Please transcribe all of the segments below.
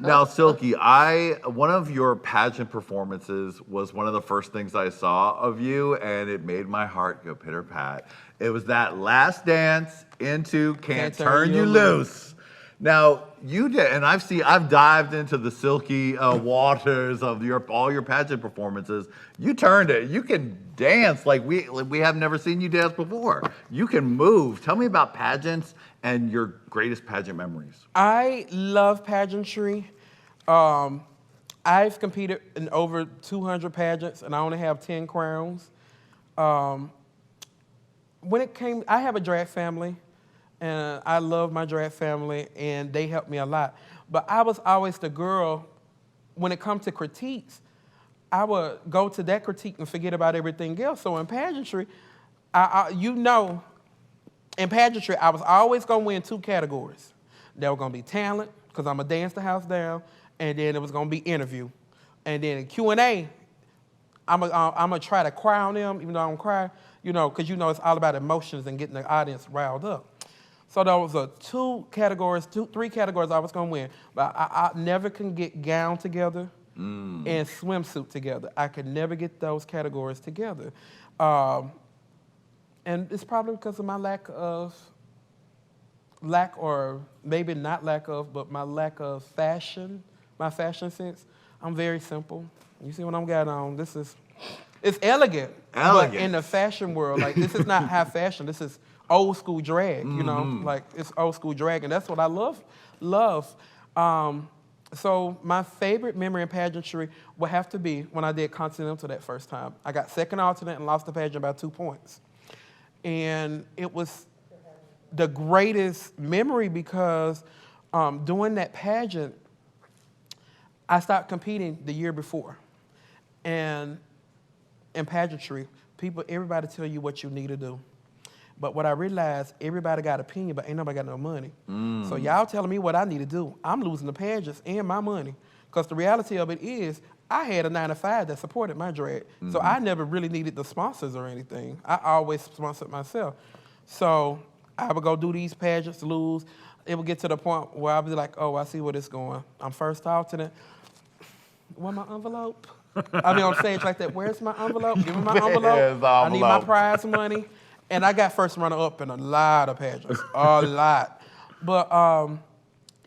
Now, Silky, one of your pageant performances was one of the first things I saw of you, and it made my heart go pitter pat. It was that last dance into Can't Turn You Loose. Now, you did, and I've dived into the silky waters of all your pageant performances. You turned it. You can dance like we have never seen you dance before. You can move. Tell me about pageants and your greatest pageant memories. I love pageantry. I've competed in over 200 pageants, and I only have 10 crowns. I have a drag family. And I love my drag family, and they helped me a lot. But I was always the girl, when it comes to critiques, I would go to that critique and forget about everything else. So in pageantry, in pageantry, I was always going to win 2 categories. There were going to be talent, because I'm going to dance the house down, and then it was going to be interview. And then in Q&A, I'm going to try to cry on them, even though I don't cry, because it's all about emotions and getting the audience riled up. So there was 3 categories I was going to win. But I never can get gown together and swimsuit together. I could never get those categories together. And it's probably because of my lack of fashion, my fashion sense. I'm very simple. You see what I'm got on? It's elegant. But in the fashion world, this is not high fashion. This is old school drag, it's old school drag, and that's what I love. So my favorite memory in pageantry would have to be when I did Continental that first time. I got second alternate and lost the pageant by 2 points. And it was the greatest memory because doing that pageant, I stopped competing the year before. And in pageantry, everybody tell you what you need to do. But what I realized, everybody got opinion, but ain't nobody got no money. So y'all telling me what I need to do. I'm losing the pageants and my money. Because the reality of it is, I had a 9-to-5 that supported my drag. So I never really needed the sponsors or anything. I always sponsored myself. So I would go do these pageants, lose. It would get to the point where I'd be like, oh, I see where it's going. I'm first alternate. Where my envelope? I mean, on stage like that, where's my envelope? Give me my envelope. I need my prize money. And I got first runner-up in a lot of pageants, a lot. But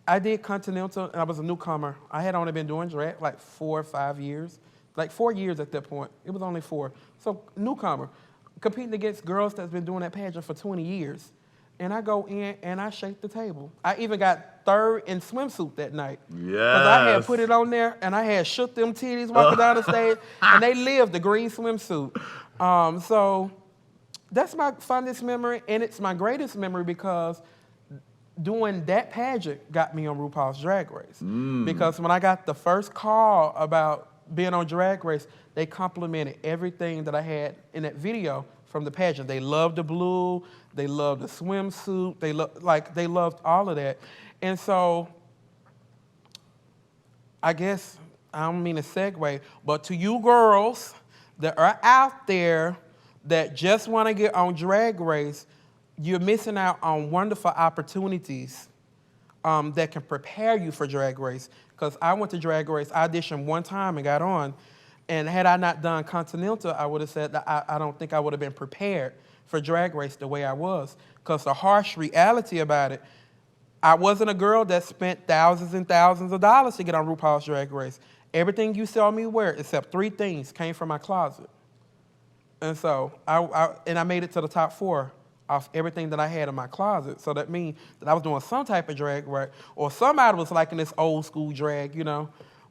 I did Continental, and I was a newcomer. I had only been doing drag like 4 or 5 years, like 4 years at that point. It was only 4. So newcomer, competing against girls that's been doing that pageant for 20 years. And I go in, and I shake the table. I even got third in swimsuit that night. Yes. Because I had put it on there, and I had shook them titties walking down the stage, and they lived the green swimsuit. So that's my fondest memory, and it's my greatest memory because doing that pageant got me on RuPaul's Drag Race. Because when I got the first call about being on Drag Race, they complimented everything that I had in that video from the pageant. They loved the blue, they loved the swimsuit, they loved all of that. And so, I guess, I don't mean to segue, but to you girls that are out there that just want to get on Drag Race, you're missing out on wonderful opportunities that can prepare you for Drag Race. Because I went to Drag Race, auditioned one time and got on. And had I not done Continental, I would have said that I don't think I would have been prepared for Drag Race the way I was. Because the harsh reality about it, I wasn't a girl that spent thousands and thousands of dollars to get on RuPaul's Drag Race. Everything you saw me wear, except 3 things, came from my closet. And so, I made it to the top 4 off everything that I had in my closet. So that means that I was doing some type of drag work, or somebody was liking this old school drag,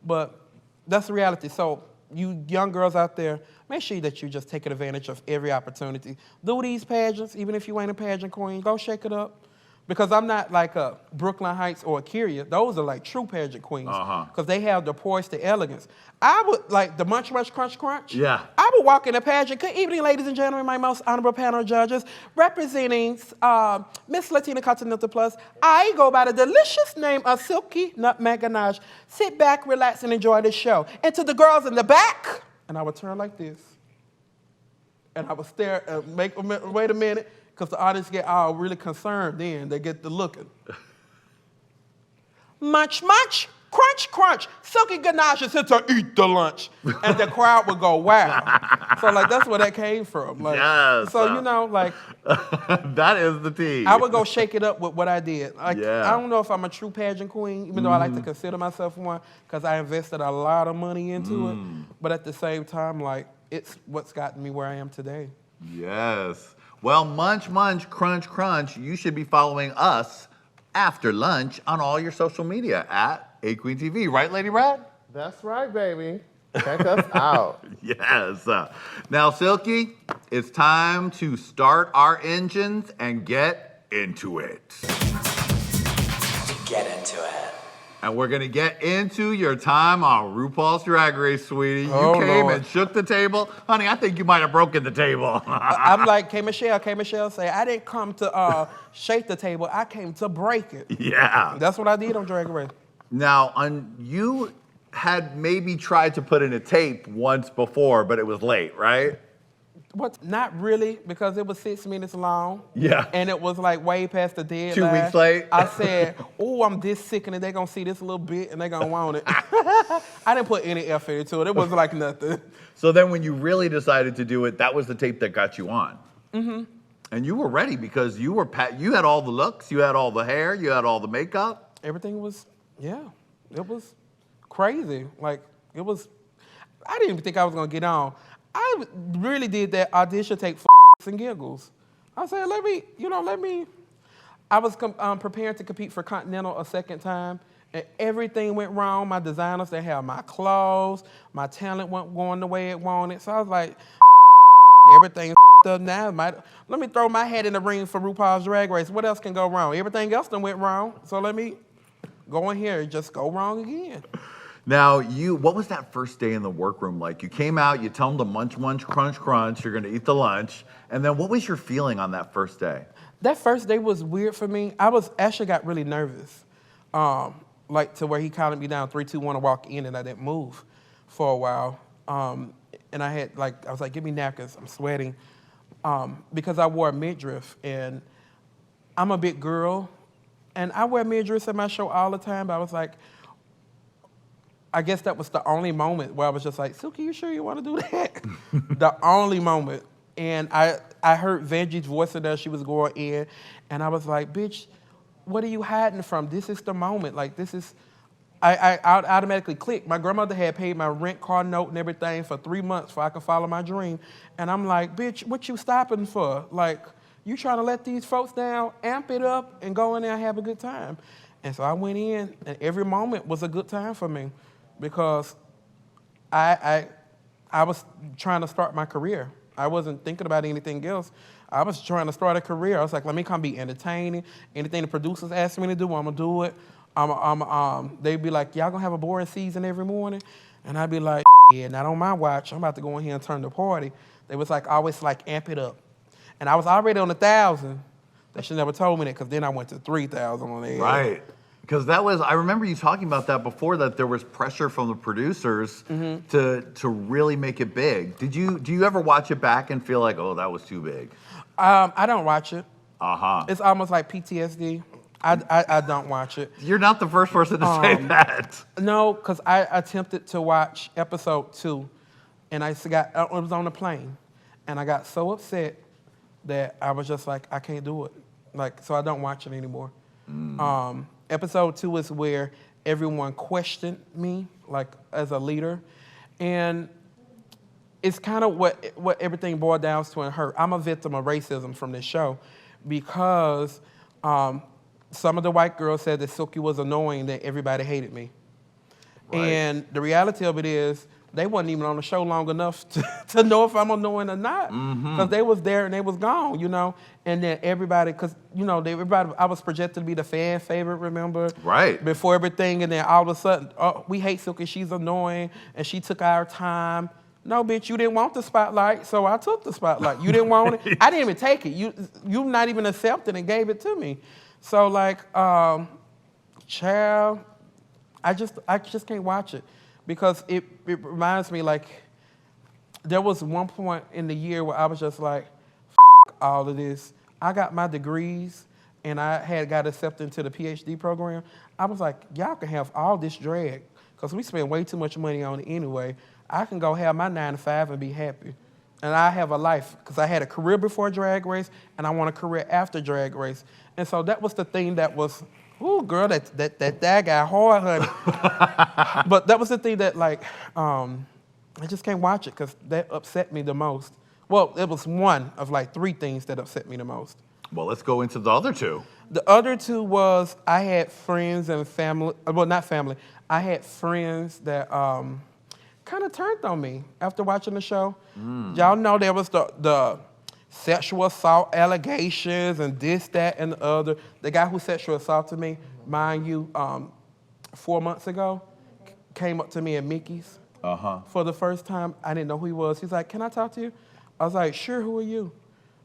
But that's the reality. So you young girls out there, make sure that you're just taking advantage of every opportunity. Do these pageants, even if you ain't a pageant queen, go shake it up. Because I'm not like a Brooklyn Heights or a Coia. Those are like true pageant queens. Because they have the poise, the elegance. I would, like the Munch Munch Crunch Crunch. Yeah. I would walk in a pageant. Good evening, ladies and gentlemen, my most honorable panel of judges. Representing Miss Latina Continental Plus, I go by the delicious name of Silky Nutmeg Ganache. Sit back, relax, and enjoy the show. And to the girls in the back, and I would turn like this. And I would stare and wait a minute. Because the audience get all really concerned then. They get to looking. Much, much, crunch, crunch, Silky Ganache is here to eat the lunch. And the crowd would go, wow. So, like, that's where that came from. Like, Yes. So, you know, like. That is the tea. I would go shake it up with what I did. Like, Yeah. I don't know if I'm a true pageant queen, even though I like to consider myself one, because I invested a lot of money into it. But at the same time, like, it's what's gotten me where I am today. Yes. Well, munch, munch, crunch, crunch. You should be following us after lunch on all your social media at Qween TV. Right, Lady Red? That's right, baby. Check us out. Yes. Now, Silky, it's time to start our engines and get into it. Get into it. And we're going to get into your time on RuPaul's Drag Race, sweetie. You Oh, came Lord. and shook the table. Honey, I think you might have broken the table. I'm like K. Michelle say, I didn't come to shake the table, I came to break it. Yeah. That's what I did on Drag Race. Now, you had maybe tried to put in a tape once before, but it was late, right? What? Not really, because it was 6 minutes long. Yeah. And it was like way past the deadline. 2 weeks late. I said, oh, I'm this sick, and they're going to see this a little bit, and they're going to want it. I didn't put any effort into it. It wasn't like nothing. So then when you really decided to do it, that was the tape that got you on. Mm-hmm. And you were ready because you had all the looks, you had all the hair, you had all the makeup. Everything was, yeah, it was crazy. Like, it was, I didn't even think I was going to get on. I really did that audition tape for and giggles. I said, I was preparing to compete for Continental a second time, and everything went wrong. My designers didn't have my clothes. My talent wasn't going the way it wanted. So I was like, everything up now. Let me throw my head in the ring for RuPaul's Drag Race. What else can go wrong? Everything else done went wrong. So let me go in here and just go wrong again. Now, what was that first day in the workroom like? You came out, you tell them to munch, munch, crunch, crunch, you're gonna eat the lunch, and then what was your feeling on that first day? That first day was weird for me. I actually got really nervous, like to where he counted me down, 3, 2, 1 to walk in, and I didn't move for a while. And I was like, give me napkins, I'm sweating. Because I wore a midriff, and I'm a big girl, and I wear midriffs at my show all the time, but I was like, I guess that was the only moment where I was just like, Silky, you sure you want to do that? The only moment. And I heard Vanjie's voice in there, she was going in, and I was like, bitch, what are you hiding from? This is the moment. Like, this is, I automatically clicked. My grandmother had paid my rent car note and everything for 3 months so I could follow my dream. And I'm like, bitch, what you stopping for? Like, you trying to let these folks down, amp it up, and go in there and have a good time. And so I went in, and every moment was a good time for me because I was trying to start my career. I wasn't thinking about anything else. I was trying to start a career. I was like, let me come be entertaining. Anything the producers ask me to do, I'm gonna do it. They'd be like, y'all gonna have a boring season every morning? And I'd be like, yeah, not on my watch. I'm about to go in here and turn the party. They was like, always like, amp it up. And I was already on 1,000. They should never told me that, because then I went to 3,000 on the Right. Because I remember you talking about that before, that there was pressure from the producers to really make it big. Do you ever watch it back and feel like, oh, that was too big? I don't watch it. Uh-huh. It's almost like PTSD. I don't watch it. You're not the first person to say that. No, because I attempted to watch episode 2, and it was on a plane, and I got so upset that I was just like, I can't do it. Like, so I don't watch it anymore. Episode 2 is where everyone questioned me, like, as a leader. And it's kind of what everything boiled down to in her. I'm a victim of racism from this show because some of the white girls said that Silky was annoying, that everybody hated me. Right. And the reality of it is, they wasn't even on the show long enough to know if I'm annoying or not. Because they was there and they was gone, you know? And then everybody, because, you know, I was projected to be the fan favorite, remember? Right. Before everything, and then all of a sudden, oh, we hate Silky, she's annoying, and she took our time. No, bitch, you didn't want the spotlight, so I took the spotlight. You didn't want it? I didn't even take it. You not even accepted and gave it to me. So, like, child, I just can't watch it. Because it reminds me, like, there was one point in the year where I was just like, all of this. I got my degrees, and I had got accepted into the PhD program, I was like, y'all can have all this drag, because we spend way too much money on it anyway. I can go have my 9 to 5 and be happy. And I have a life, because I had a career before Drag Race, and I want a career after Drag Race. And so that was the thing that was, ooh, girl, that got hard, honey. But that was the thing that, like, I just can't watch it, because that upset me the most. Well, it was one of, like, 3 things that upset me the most. Well, let's go into the other 2. The other 2 was I had friends and family, well, not family. I had friends that kind of turned on me after watching the show. Y'all know there was the sexual assault allegations and this, that, and the other. The guy who sexual assaulted me, mind you, 4 months ago, came up to me at Mickey's for the first time. I didn't know who he was. He's like, can I talk to you? I was like, sure, who are you?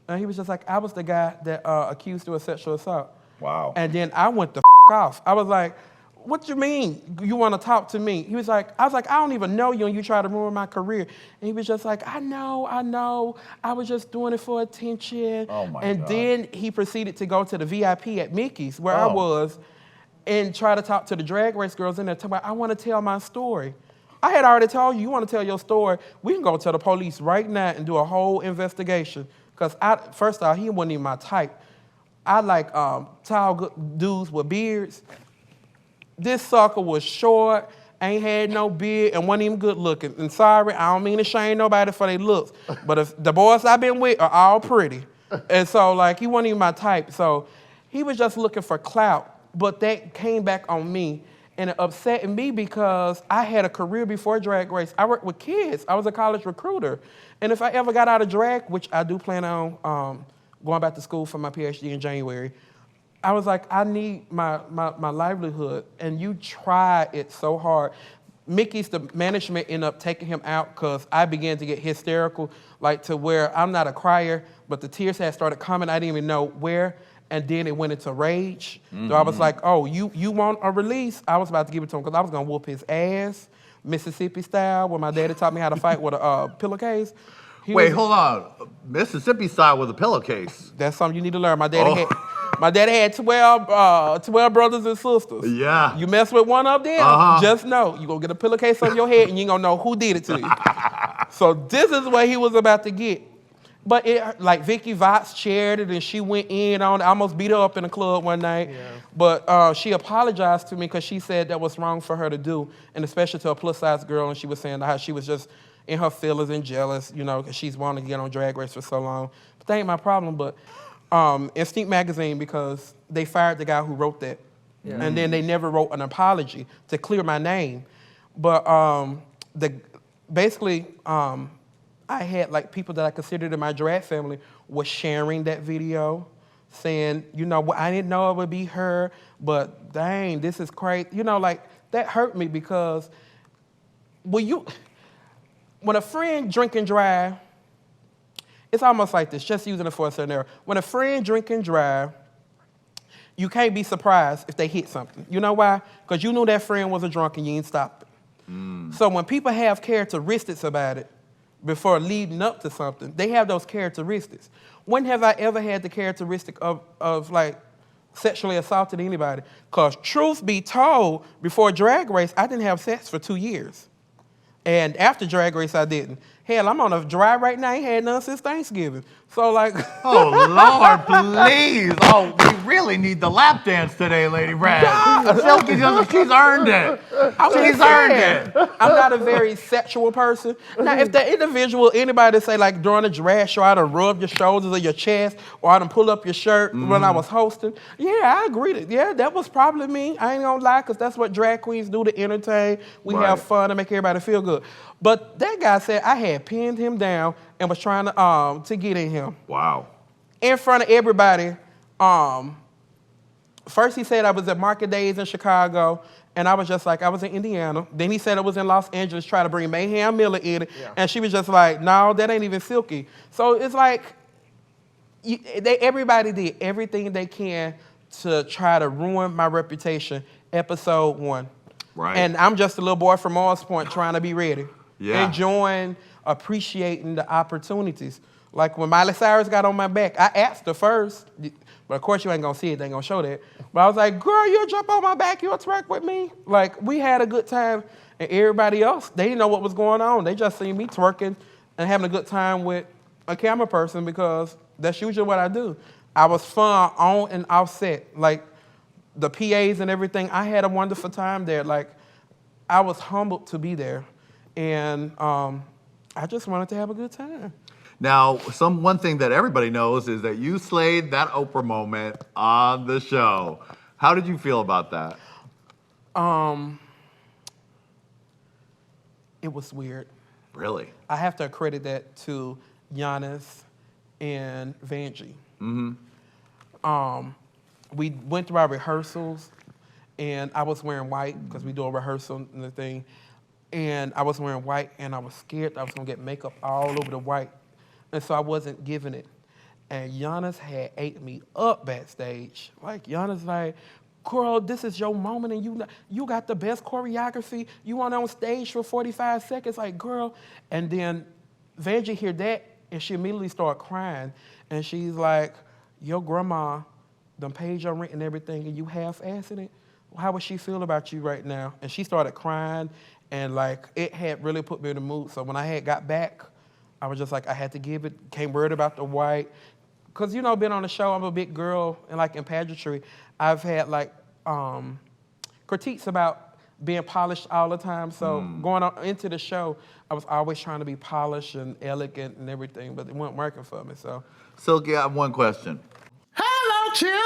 And he was just like, I was the guy that accused you of sexual assault. Wow. And then I went the off. I was like, what you mean you want to talk to me? He was like, I was like, I don't even know you and you try to ruin my career. And he was just like, I know. I was just doing it for attention. Oh my and God. Then he proceeded to go to the VIP at Mickey's where I was and try to talk to the Drag Race girls in there. Tell me, I want to tell my story. I had already told you want to tell your story. We can go to the police right now and do a whole investigation. Because first off, he wasn't even my type. I like tall dudes with beards. This sucker was short, ain't had no beard, and wasn't even good looking. And sorry, I don't mean to shame nobody for their looks, but if the boys I've been with are all pretty. And so, like, he wasn't even my type. So he was just looking for clout, but that came back on me. And it upset me because I had a career before Drag Race. I worked with kids. I was a college recruiter. And if I ever got out of drag, which I do plan on going back to school for my PhD in January, I was like, I need my livelihood. And you try it so hard. Mickey's, the management ended up taking him out because I began to get hysterical, like to where I'm not a crier, but the tears had started coming. I didn't even know where. And then it went into rage. So I was like, oh, you want a release? I was about to give it to him because I was going to whoop his ass, Mississippi style, where my daddy taught me how to fight with a pillowcase. Wait, hold on. Mississippi style with a pillowcase. That's something you need to learn. My daddy had 12 brothers and sisters. Yeah. You mess with one of them, just know you're going to get a pillowcase on your head and you ain't going to know who did it to you. So this is what he was about to get. But it, like Vicky Vox chaired it and she went in on it. I almost beat her up in the club one night. Yeah. But she apologized to me because she said that was wrong for her to do, and especially to a plus-size girl. And she was saying how she was just in her feelings and jealous, you know, because she's wanted to get on Drag Race for so long. But that ain't my problem. But Instinct Magazine, because they fired the guy who wrote that. Yeah. And then they never wrote an apology to clear my name. But basically, I had like people that I considered in my drag family was sharing that video, saying, you know, I didn't know it would be her, but dang, this is crazy. You know, like that hurt me because when a friend drink and drive, it's almost like this, just using it for a scenario. When a friend drink and drive, you can't be surprised if they hit something. You know why? Because you knew that friend was a drunk and you ain't stopped it. So when people have characteristics about it, before leading up to something, they have those characteristics. When have I ever had the characteristic of like sexually assaulted anybody? Because truth be told, before Drag Race, I didn't have sex for 2 years. And after Drag Race, I didn't. Hell, I'm on a drive right now. I ain't had none since Thanksgiving. So like... Oh, Lord, please. Oh, we really need the lap dance today, Lady Red. Silky, she's earned it. She's earned it. I'm not a very sexual person. Now, if the individual, anybody say like during a drag show, I done rub your shoulders or your chest, or I done pull up your shirt when I was hosting, yeah, I agree. Yeah, that was probably me. I ain't gonna lie, because that's what drag queens do to entertain. We have fun and make everybody feel good. But that guy said I had pinned him down and was trying to get in him. Wow. In front of everybody. First he said I was at Market Days in Chicago, and I was just like, I was in Indiana. Then he said I was in Los Angeles trying to bring Mayhem Miller in it, and she was just like, no, that ain't even Silky. So it's like, everybody did everything they can to try to ruin my reputation, episode 1. Right. And I'm just a little boy from Morris Point trying to be ready. Yeah. Enjoying, appreciating the opportunities. Like when Miley Cyrus got on my back, I asked her first, But of course you ain't gonna see it, they ain't gonna show that. But I was like, girl, you'll jump on my back, you'll twerk with me. Like, we had a good time, and everybody else, they didn't know what was going on. They just seen me twerking and having a good time with a camera person because that's usually what I do. I was fun on and off set. Like, the PAs and everything, I had a wonderful time there. Like, I was humbled to be there. And I just wanted to have a good time. Now, one thing that everybody knows is that you slayed that Oprah moment on the show. How did you feel about that? It was weird. Really? I have to accredit that to Giannis and Vanjie. We went through our rehearsals, and I was wearing white because we do a rehearsal and the thing. And I was wearing white, and I was scared that I was gonna get makeup all over the white. And so I wasn't giving it. And Giannis had ate me up backstage. Like, Giannis like, girl, this is your moment, and you got the best choreography. You went on stage for 45 seconds, like, girl. And then Vanjie heard that, and she immediately started crying. And she's like, your grandma done paid your rent and everything, and you half-assing it? How would she feel about you right now? And she started crying, and like, it had really put me in the mood. So when I had got back, I was just like, I had to give it, came worried about the white. Cause you know, being on the show, I'm a big girl, and like in pageantry, I've had like critiques about being polished all the time. So going on into the show, I was always trying to be polished and elegant and everything, but it wasn't working for me, so. Silky, I have one question. Hello, children.